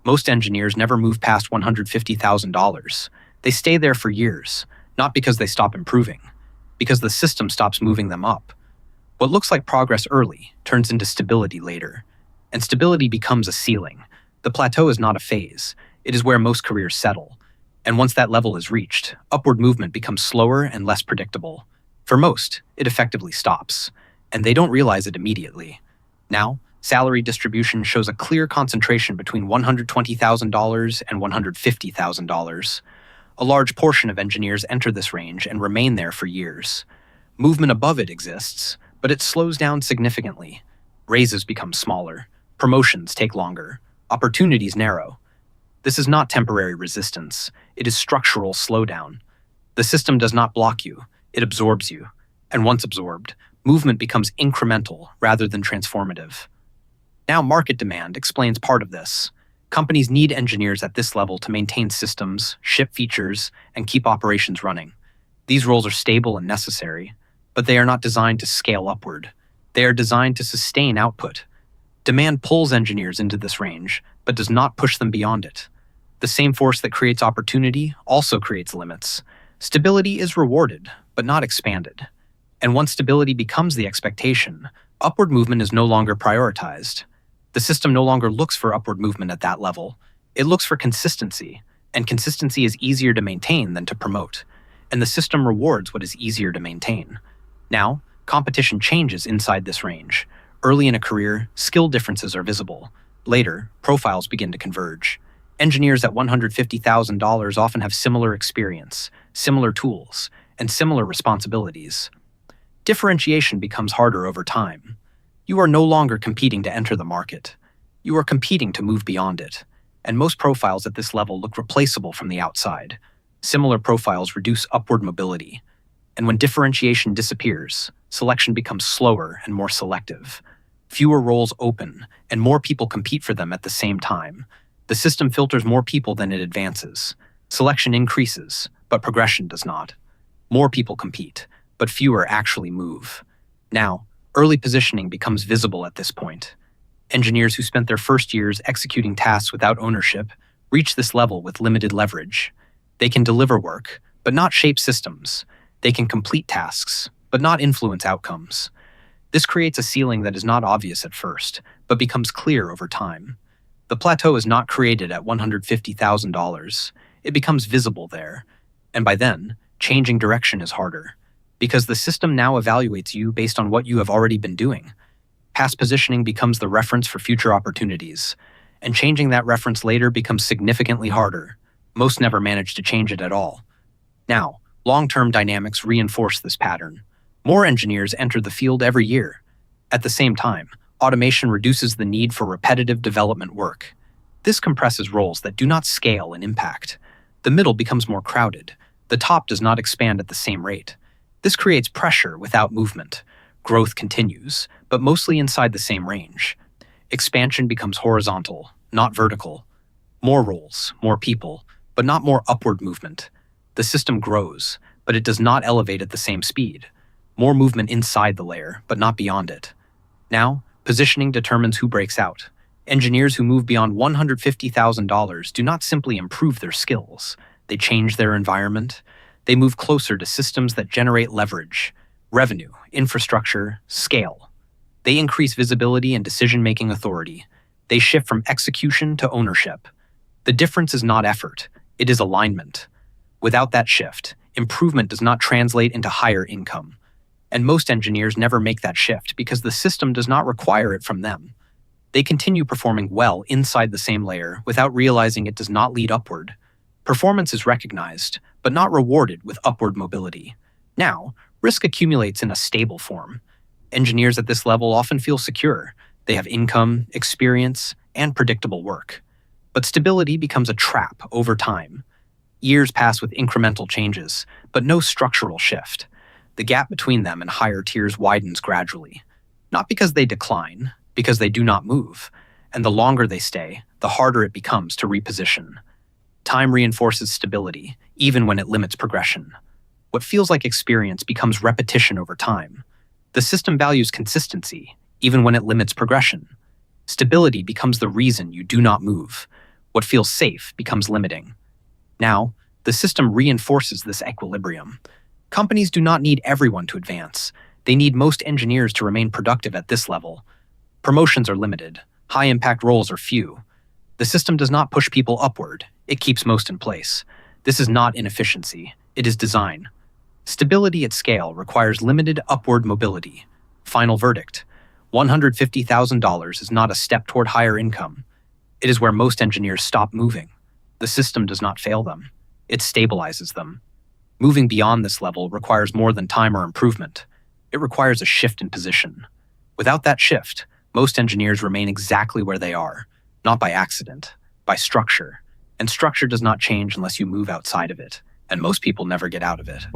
Most engineers never move past $150,000. They stay there for years, not because they stop improving, because the system stops moving them up. What looks like progress early turns into stability later, and stability becomes a ceiling. The plateau is not a phase. It is where most careers settle. And once that level is reached, upward movement becomes slower and less predictable. For most, it effectively stops, and they don't realize it immediately. Now, salary distribution shows a clear concentration between $120,000 and $150,000. A large portion of engineers enter this range and remain there for years. Movement above it exists, but it slows down significantly. Raises become smaller, promotions take longer, opportunities narrow. This is not temporary resistance, it is structural slowdown. The system does not block you, it absorbs you. And once absorbed, movement becomes incremental rather than transformative. Now, market demand explains part of this. Companies need engineers at this level to maintain systems, ship features, and keep operations running. These roles are stable and necessary, but they are not designed to scale upward. They are designed to sustain output. Demand pulls engineers into this range, but does not push them beyond it. The same force that creates opportunity also creates limits. Stability is rewarded, but not expanded. And once stability becomes the expectation, upward movement is no longer prioritized. The system no longer looks for upward movement at that level. It looks for consistency, and consistency is easier to maintain than to promote. And the system rewards what is easier to maintain. Now, competition changes inside this range. Early in a career, skill differences are visible. Later, profiles begin to converge. Engineers at $150,000 often have similar experience, similar tools, and similar responsibilities. Differentiation becomes harder over time. You are no longer competing to enter the market. You are competing to move beyond it. And most profiles at this level look replaceable from the outside. Similar profiles reduce upward mobility. And when differentiation disappears, selection becomes slower and more selective. Fewer roles open, and more people compete for them at the same time. The system filters more people than it advances. Selection increases, but progression does not. More people compete, but fewer actually move. Now, early positioning becomes visible at this point. Engineers who spent their first years executing tasks without ownership reach this level with limited leverage. They can deliver work, but not shape systems. They can complete tasks, but not influence outcomes. This creates a ceiling that is not obvious at first, but becomes clear over time. The plateau is not created at $150,000. It becomes visible there. And by then, changing direction is harder, because the system now evaluates you based on what you have already been doing. Past positioning becomes the reference for future opportunities, and changing that reference later becomes significantly harder. Most never manage to change it at all. Now, long-term dynamics reinforce this pattern. More engineers enter the field every year. At the same time, automation reduces the need for repetitive development work. This compresses roles that do not scale in impact. The middle becomes more crowded. The top does not expand at the same rate. This creates pressure without movement. Growth continues, but mostly inside the same range. Expansion becomes horizontal, not vertical. More roles, more people, but not more upward movement. The system grows, but it does not elevate at the same speed. More movement inside the layer, but not beyond it. Now, positioning determines who breaks out. Engineers who move beyond $150,000 do not simply improve their skills. They change their environment. They move closer to systems that generate leverage, revenue, infrastructure, scale. They increase visibility and decision-making authority. They shift from execution to ownership. The difference is not effort, it is alignment. Without that shift, improvement does not translate into higher income. And most engineers never make that shift because the system does not require it from them. They continue performing well inside the same layer without realizing it does not lead upward. Performance is recognized, but not rewarded with upward mobility. Now, risk accumulates in a stable form. Engineers at this level often feel secure. They have income, experience, and predictable work. But stability becomes a trap over time. Years pass with incremental changes, but no structural shift. The gap between them and higher tiers widens gradually. Not because they decline, because they do not move. And the longer they stay, the harder it becomes to reposition. Time reinforces stability, even when it limits progression. What feels like experience becomes repetition over time. The system values consistency, even when it limits progression. Stability becomes the reason you do not move. What feels safe becomes limiting. Now, the system reinforces this equilibrium. Companies do not need everyone to advance. They need most engineers to remain productive at this level. Promotions are limited. High-impact roles are few. The system does not push people upward. It keeps most in place. This is not inefficiency. It is design. Stability at scale requires limited upward mobility. Final verdict: $150,000 is not a step toward higher income. It is where most engineers stop moving. The system does not fail them. It stabilizes them. Moving beyond this level requires more than time or improvement. It requires a shift in position. Without that shift, most engineers remain exactly where they are, not by accident, by structure. And structure does not change unless you move outside of it, and most people never get out of it.